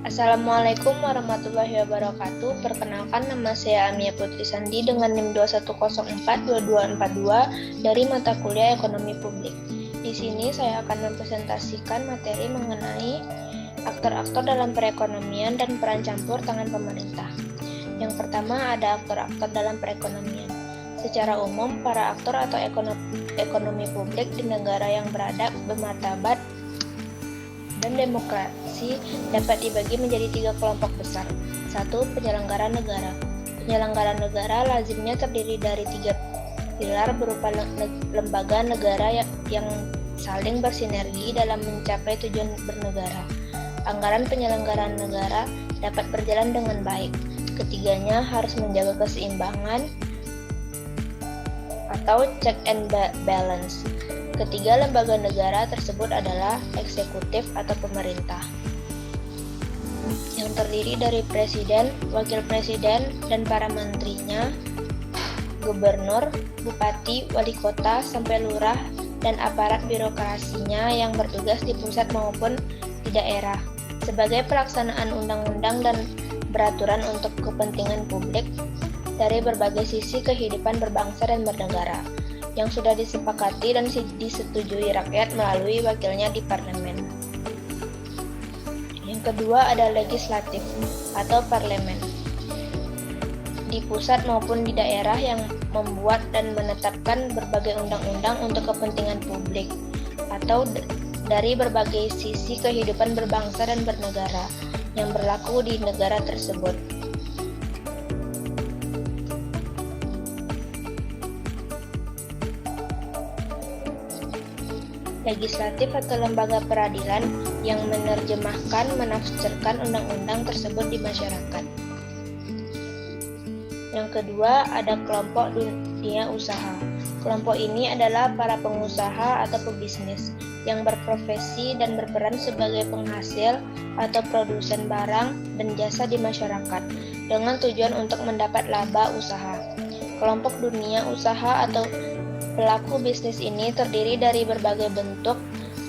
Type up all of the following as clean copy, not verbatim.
Assalamualaikum warahmatullahi wabarakatuh. Perkenalkan, nama saya Amia Putri Sandi dengan NIM 210422242 dari mata kuliah Ekonomi Publik. Di sini saya akan mempresentasikan materi mengenai aktor-aktor dalam perekonomian dan peran campur tangan pemerintah. Yang pertama ada aktor-aktor dalam perekonomian. Secara umum, para aktor atau ekonomi publik di negara yang beradab, bermartabat, dan demokrasi dapat dibagi menjadi 3 kelompok besar. 1. Penyelenggara negara. Penyelenggara negara lazimnya terdiri dari 3 pilar berupa lembaga negara yang saling bersinergi dalam mencapai tujuan bernegara. Anggaran penyelenggaraan negara dapat berjalan dengan baik. Ketiganya harus menjaga keseimbangan atau check and balance. Ketiga lembaga negara tersebut adalah eksekutif atau pemerintah, yang terdiri dari presiden, wakil presiden, dan para menterinya, gubernur, bupati, wali kota, sampai lurah, dan aparat birokrasinya yang bertugas di pusat maupun di daerah, sebagai pelaksanaan undang-undang dan peraturan untuk kepentingan publik dari berbagai sisi kehidupan berbangsa dan bernegara, yang sudah disepakati dan disetujui rakyat melalui wakilnya di parlemen. Yang kedua ada legislatif atau parlemen, di pusat maupun di daerah, yang membuat dan menetapkan berbagai undang-undang untuk kepentingan publik atau dari berbagai sisi kehidupan berbangsa dan bernegara yang berlaku di negara tersebut. Legislatif atau lembaga peradilan yang menerjemahkan, menafsirkan undang-undang tersebut di masyarakat. Yang kedua ada kelompok dunia usaha. Kelompok ini adalah para pengusaha atau pebisnis yang berprofesi dan berperan sebagai penghasil atau produsen barang dan jasa di masyarakat dengan tujuan untuk mendapat laba usaha. Kelompok dunia usaha atau pelaku bisnis ini terdiri dari berbagai bentuk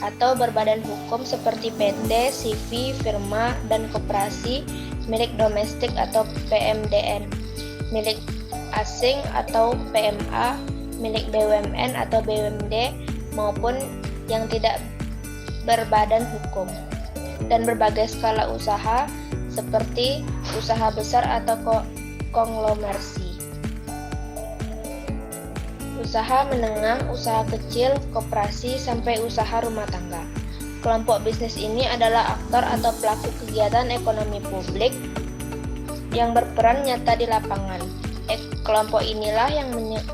atau berbadan hukum seperti PT, CV, firma, dan koperasi, milik domestik atau PMDN, milik asing atau PMA, milik BUMN atau BUMD, maupun yang tidak berbadan hukum, dan berbagai skala usaha seperti usaha besar atau konglomerasi, usaha menengah, usaha kecil, koperasi, sampai usaha rumah tangga. Kelompok bisnis ini adalah aktor atau pelaku kegiatan ekonomi publik yang berperan nyata di lapangan. Kelompok inilah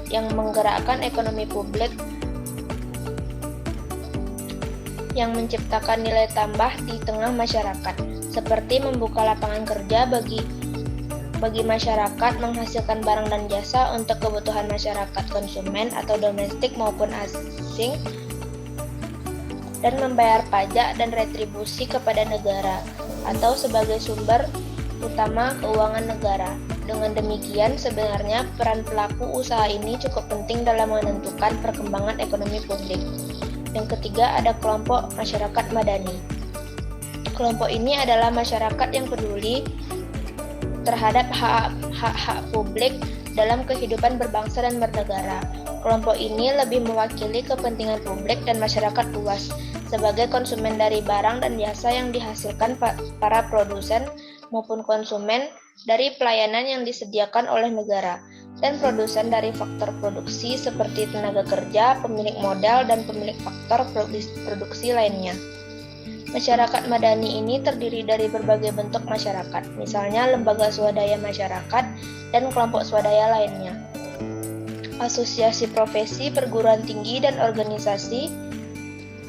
yang menggerakkan ekonomi publik, yang menciptakan nilai tambah di tengah masyarakat, seperti membuka lapangan kerja bagi masyarakat, menghasilkan barang dan jasa untuk kebutuhan masyarakat konsumen atau domestik maupun asing, dan membayar pajak dan retribusi kepada negara atau sebagai sumber utama keuangan negara. Dengan demikian, sebenarnya peran pelaku usaha ini cukup penting dalam menentukan perkembangan ekonomi publik. Yang ketiga ada kelompok masyarakat madani. Kelompok ini adalah masyarakat yang peduli terhadap hak-hak publik dalam kehidupan berbangsa dan bernegara. Kelompok ini lebih mewakili kepentingan publik dan masyarakat luas sebagai konsumen dari barang dan jasa yang dihasilkan para produsen maupun konsumen dari pelayanan yang disediakan oleh negara, dan produsen dari faktor produksi seperti tenaga kerja, pemilik modal, dan pemilik faktor produksi lainnya. Masyarakat madani ini terdiri dari berbagai bentuk masyarakat, misalnya lembaga swadaya masyarakat dan kelompok swadaya lainnya, asosiasi profesi, perguruan tinggi, dan organisasi,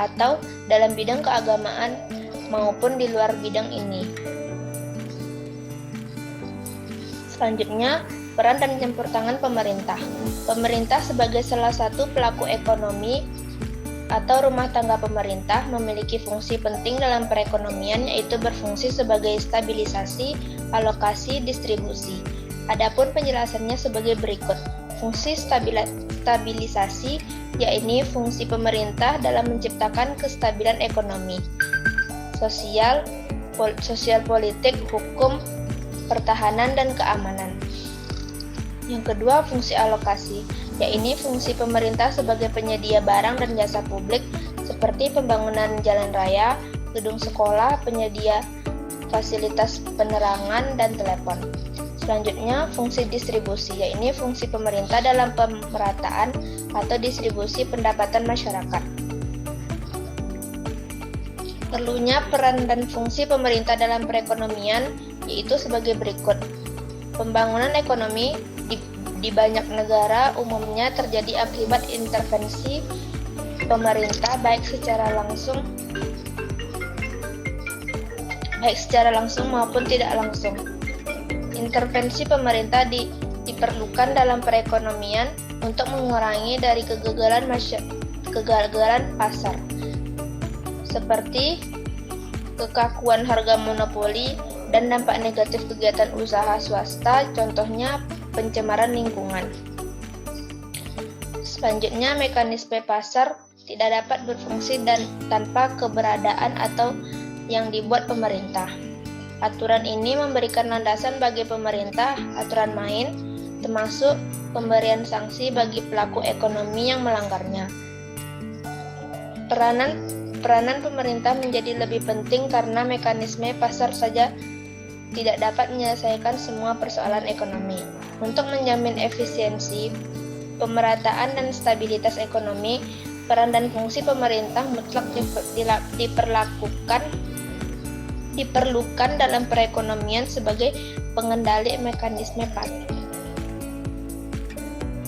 atau dalam bidang keagamaan maupun di luar bidang ini. Selanjutnya, peran dan campur tangan pemerintah. Pemerintah sebagai salah satu pelaku ekonomi atau rumah tangga pemerintah memiliki fungsi penting dalam perekonomian, yaitu berfungsi sebagai stabilisasi, alokasi, distribusi. Adapun penjelasannya sebagai berikut. Fungsi stabilisasi yakni fungsi pemerintah dalam menciptakan kestabilan ekonomi. sosial, politik, hukum, pertahanan, dan keamanan. Yang kedua, fungsi alokasi, yaitu fungsi pemerintah sebagai penyedia barang dan jasa publik seperti pembangunan jalan raya, gedung sekolah, penyedia fasilitas penerangan, dan telepon. Selanjutnya, fungsi distribusi, yaitu fungsi pemerintah dalam pemerataan atau distribusi pendapatan masyarakat. Perlunya peran dan fungsi pemerintah dalam perekonomian yaitu sebagai berikut. Pembangunan ekonomi di banyak negara umumnya terjadi akibat intervensi pemerintah baik secara langsung maupun tidak langsung. Intervensi pemerintah diperlukan dalam perekonomian untuk mengurangi dari kegagalan pasar, seperti kekakuan harga monopoli dan dampak negatif kegiatan usaha swasta, contohnya pencemaran lingkungan. Selanjutnya, mekanisme pasar tidak dapat berfungsi tanpa keberadaan atau yang dibuat pemerintah. Aturan ini memberikan landasan bagi pemerintah, aturan main, termasuk pemberian sanksi bagi pelaku ekonomi yang melanggarnya. Peranan pemerintah menjadi lebih penting karena mekanisme pasar saja tidak dapat menyelesaikan semua persoalan ekonomi. Untuk menjamin efisiensi, pemerataan, dan stabilitas ekonomi, peran dan fungsi pemerintah mutlak diperlukan dalam perekonomian sebagai pengendali mekanisme pasar.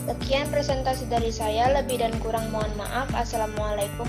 Sekian presentasi dari saya, lebih dan kurang mohon maaf. Assalamualaikum.